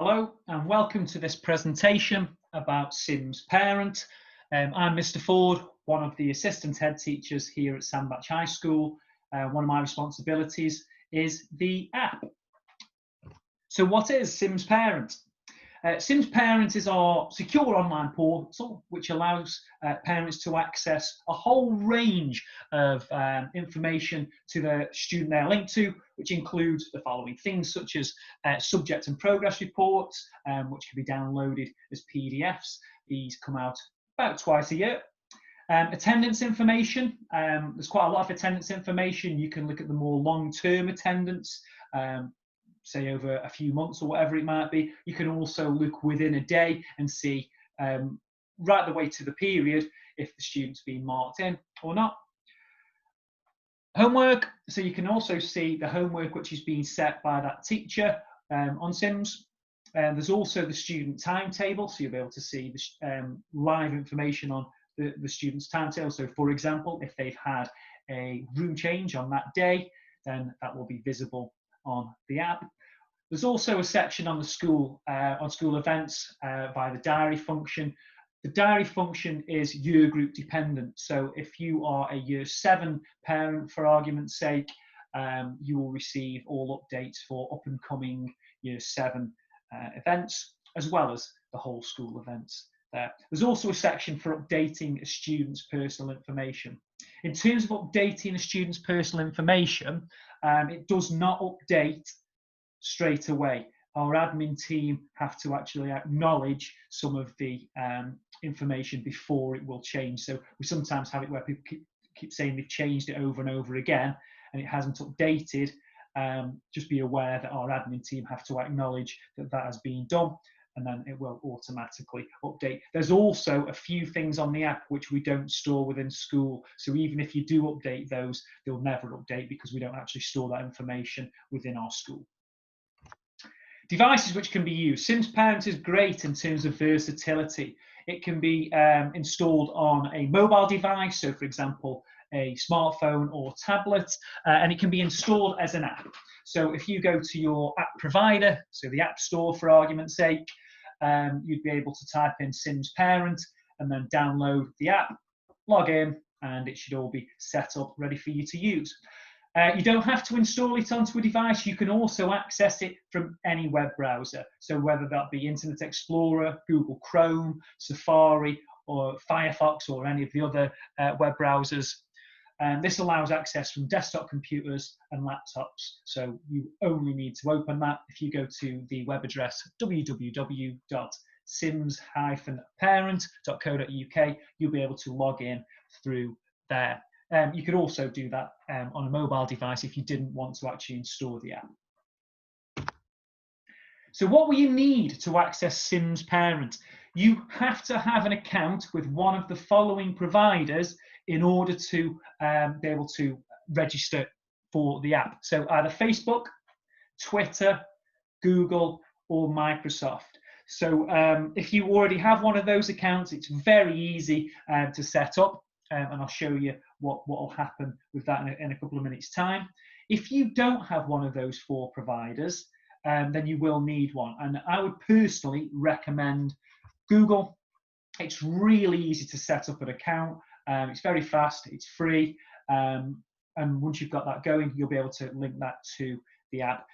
Hello and welcome to this presentation about SIMS Parent. I'm Mr. Ford, one of the assistant head teachers here at Sandbach High School. One of my responsibilities is the app. So what is SIMS Parent? SIMS Parent is our secure online portal which allows parents to access a whole range of information to the student they're linked to, which includes the following things such as subject and progress reports, which can be downloaded as PDFs. These come out about twice a year. Attendance information, there's quite a lot of attendance information. You can look at the more long-term attendance, say over a few months or whatever it might be. You can also look within a day and see right the way to the period if the student's been marked in or not. Homework, so you can also see the homework which is being set by that teacher on SIMS. There's also the student timetable, so you'll be able to see the live information on the student's timetable. So for example, if they've had a room change on that day, then that will be visible on the app. There's also a section on the school events via the diary function. The diary function is year group dependent. So if you are a year 7 parent, for argument's sake, you will receive all updates for up and coming year 7 events, as well as the whole school events there. There's also a section for updating a student's personal information. In terms of updating a student's personal information, it does not update straight away. Our admin team have to actually acknowledge some of the information before it will change. So we sometimes have it where people keep saying they've changed it over and over again and it hasn't updated. Just be aware that our admin team have to acknowledge that that has been done, and then it will automatically update. There's also a few things on the app which we don't store within school. So even if you do update those, they'll never update because we don't actually store that information within our school. Devices which can be used. SIMS Parent is great in terms of versatility. It can be installed on a mobile device, so for example, a smartphone or tablet, and it can be installed as an app. So if you go to your app provider, so the App Store for argument's sake, you'd be able to type in SIMS Parent and then download the app, log in, and it should all be set up ready for you to use. You don't have to install it onto a device. You can also access it from any web browser. So whether that be Internet Explorer, Google Chrome, Safari, or Firefox, or any of the other web browsers. This allows access from desktop computers and laptops. So you only need to open that. If you go to the web address www.sims-parent.co.uk, you'll be able to log in through there. You could also do that on a mobile device if you didn't want to actually install the app. So what will you need to access SIMS Parent? You have to have an account with one of the following providers in order to be able to register for the app. So either Facebook, Twitter, Google, or Microsoft. So if you already have one of those accounts, it's very easy to set up. And I'll show you what will happen with that in a couple of minutes' time. If you don't have one of those 4 providers, then you will need one. And I would personally recommend Google. It's really easy to set up an account. It's very fast, it's free. And once you've got that going, you'll be able to link that to the app.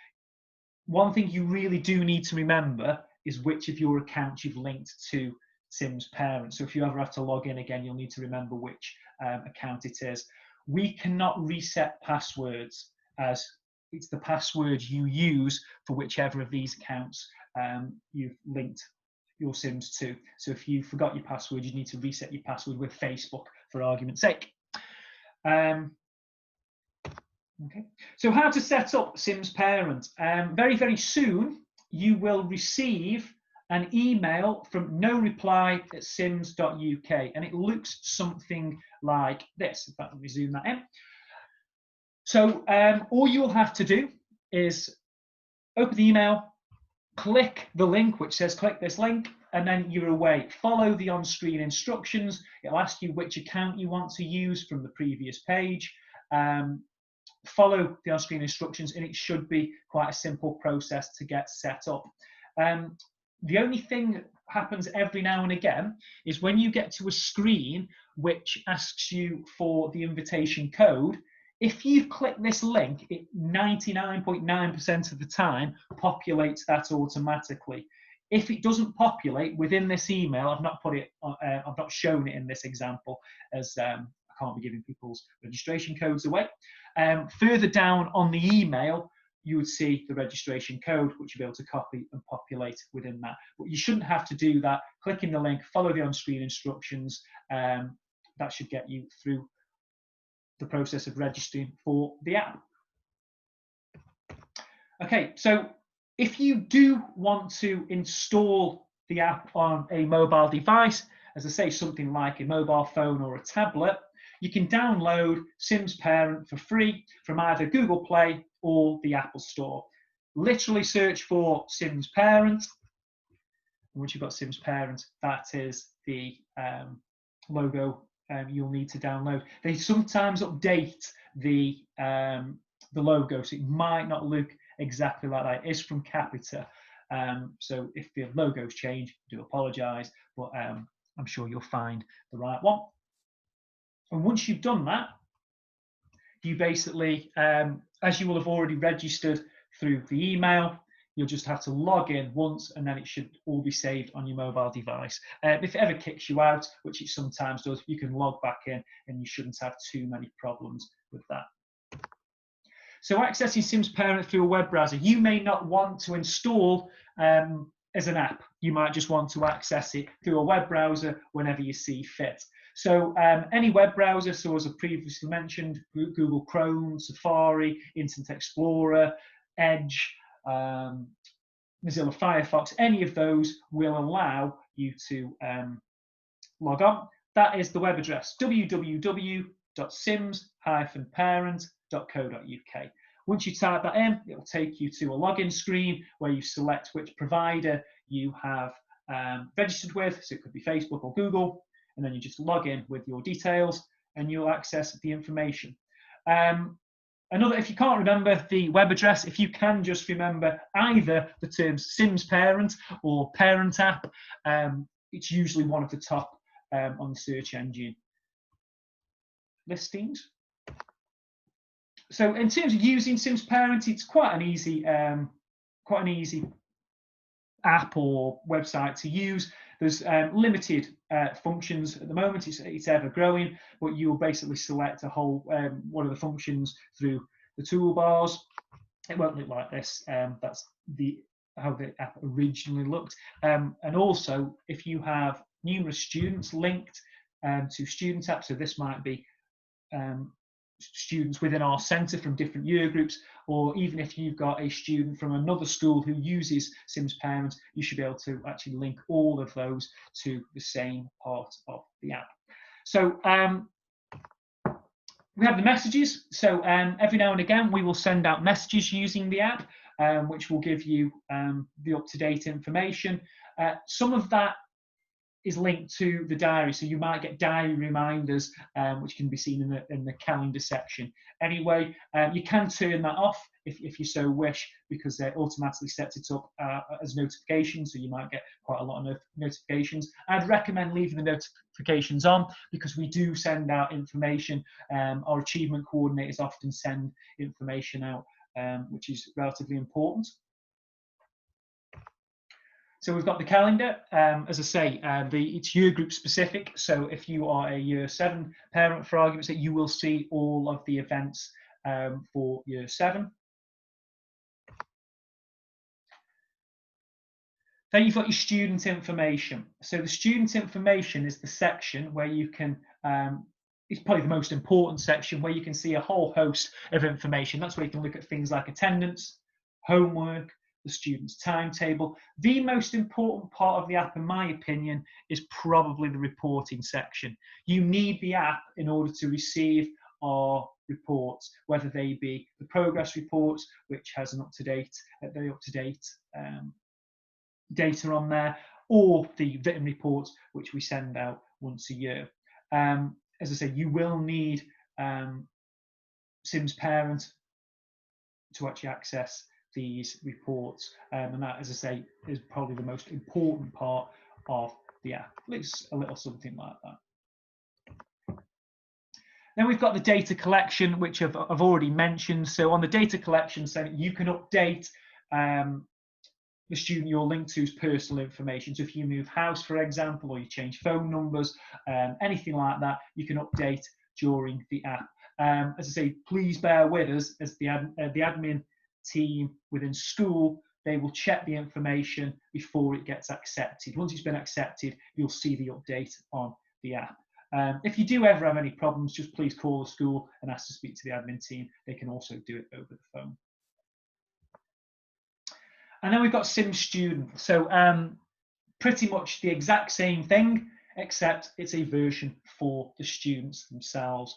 One thing you really do need to remember is which of your accounts you've linked to SIMS Parent. So if you ever have to log in again, you'll need to remember which account it is. We cannot reset passwords, as it's the password you use for whichever of these accounts you've linked your SIMS to. So if you forgot your password, you need to reset your password with Facebook, for argument's sake. Okay. So how to set up SIMS Parent? Very, very soon, you will receive an email from noreply@sims.uk, and it looks something like this. In fact, let me zoom that in. So all you'll have to do is open the email, click the link which says click this link, and then you're away. Follow the on-screen instructions. It'll ask you which account you want to use from the previous page. Follow the on-screen instructions, and it should be quite a simple process to get set up. The only thing that happens every now and again is when you get to a screen which asks you for the invitation code, if you click this link, it 99.9% of the time populates that automatically. If it doesn't populate within this email, I've not shown it in this example, as I can't be giving people's registration codes away. Further down on the email, you would see the registration code, which you'll be able to copy and populate within that. But you shouldn't have to do that. Clicking the link, follow the on-screen instructions. That should get you through the process of registering for the app. Okay, so if you do want to install the app on a mobile device, as I say, something like a mobile phone or a tablet, you can download SIMS Parent for free from either Google Play or the Apple Store. Literally search for SIMS Parent. Once you've got SIMS Parent, that is the logo you'll need to download. They sometimes update the logo, so it might not look exactly like that. It is from Capita, so if the logos change, I do apologise, but I'm sure you'll find the right one. And once you've done that, you basically, as you will have already registered through the email, you'll just have to log in once, and then it should all be saved on your mobile device. If it ever kicks you out, which it sometimes does, you can log back in, and you shouldn't have too many problems with that. So accessing SIMS Parent through a web browser, you may not want to install as an app. You might just want to access it through a web browser whenever you see fit. So any web browser, so as I previously mentioned, Google Chrome, Safari, Internet Explorer, Edge, Mozilla Firefox, any of those will allow you to log on. That is the web address, www.sims-parent.co.uk. Once you type that in, it will take you to a login screen where you select which provider you have registered with, so it could be Facebook or Google, and then you just log in with your details and you'll access the information. If you can't remember the web address, if you can just remember either the terms SIMS Parent or Parent App, it's usually one of the top on the search engine listings. So in terms of using SIMS Parent, it's quite an easy app or website to use. There's limited functions at the moment. It's ever growing, but you'll basically select a whole one of the functions through the toolbars. It won't look like this. That's how the app originally looked. And also, if you have numerous students linked to Student App, so this might be students within our centre from different year groups, or even if you've got a student from another school who uses SIMS Parent, you should be able to actually link all of those to the same part of the app. So we have the messages. So every now and again, we will send out messages using the app, which will give you the up-to-date information. Some of that is linked to the diary, so you might get diary reminders, which can be seen in the calendar section. Anyway, you can turn that off if you so wish, because it automatically sets it up as notifications, so you might get quite a lot of notifications. I'd recommend leaving the notifications on, because we do send out information. Our achievement coordinators often send information out, which is relatively important. So we've got the calendar. As I say, it's year group specific. So if you are a year 7 parent, for argument's sake, you will see all of the events for year 7. Then you've got your student information. So the student information is the section where you can, it's probably the most important section, where you can see a whole host of information. That's where you can look at things like attendance, homework, the student's timetable. The most important part of the app, in my opinion, is probably the reporting section. You need the app in order to receive our reports, whether they be the progress reports, which has an up-to-date data on there, or the written reports, which we send out once a year. As I said, you will need SIMS Parent to actually access these reports. And that, as I say, is probably the most important part of the app. Looks a little something like that. Then we've got the data collection, which I've already mentioned. So on the data collection center, you can update the student you're linked to's personal information. So if you move house, for example, or you change phone numbers, anything like that, you can update during the app. As I say, please bear with us as the admin team within school. They will check the information before it gets accepted. Once it's been accepted, you'll see the update on the app. If you do ever have any problems, just please call the school and ask to speak to the admin team. They can also do it over the phone. And then we've got SIMS student. So pretty much the exact same thing, except it's a version for the students themselves.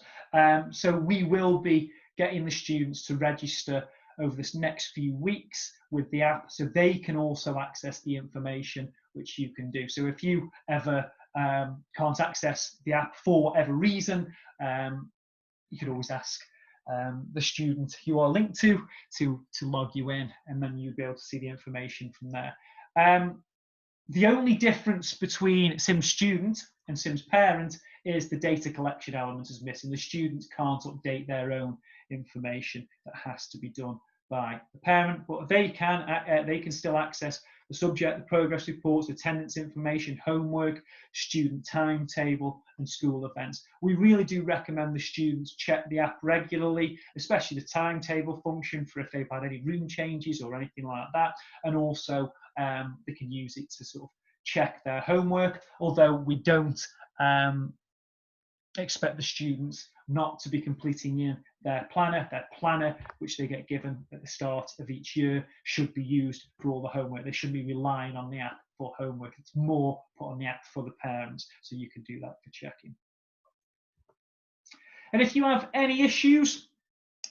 So we will be getting the students to register over this next few weeks with the app, so they can also access the information which you can do. So if you ever can't access the app for whatever reason, you could always ask the student you are linked to log you in, and then you'll be able to see the information from there. The only difference between SIMS student and SIMS parent is the data collection element is missing. The students can't update their own information. That has to be done by the parent, but they can still access the subject, the progress reports, attendance information, homework, student timetable, and school events. We really do recommend the students check the app regularly, especially the timetable function for if they've had any room changes or anything like that, and also they can use it to sort of check their homework, although we don't expect the students not to be completing in their planner. Their planner, which they get given at the start of each year, should be used for all the homework. They shouldn't be relying on the app for homework. It's more put on the app for the parents, so you can do that for checking. And if you have any issues,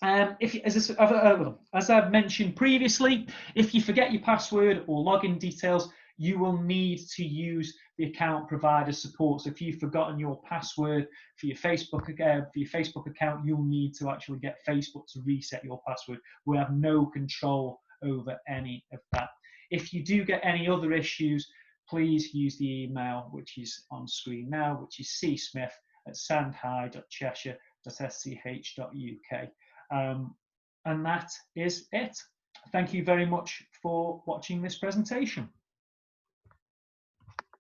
as I've mentioned previously, if you forget your password or login details, you will need to use the account provider support. So if you've forgotten your password for your Facebook account, you'll need to actually get Facebook to reset your password. We have no control over any of that. If you do get any other issues, please use the email which is on screen now, which is csmith@sandhigh.cheshire.sch.uk. And that is it. Thank you very much for watching this presentation.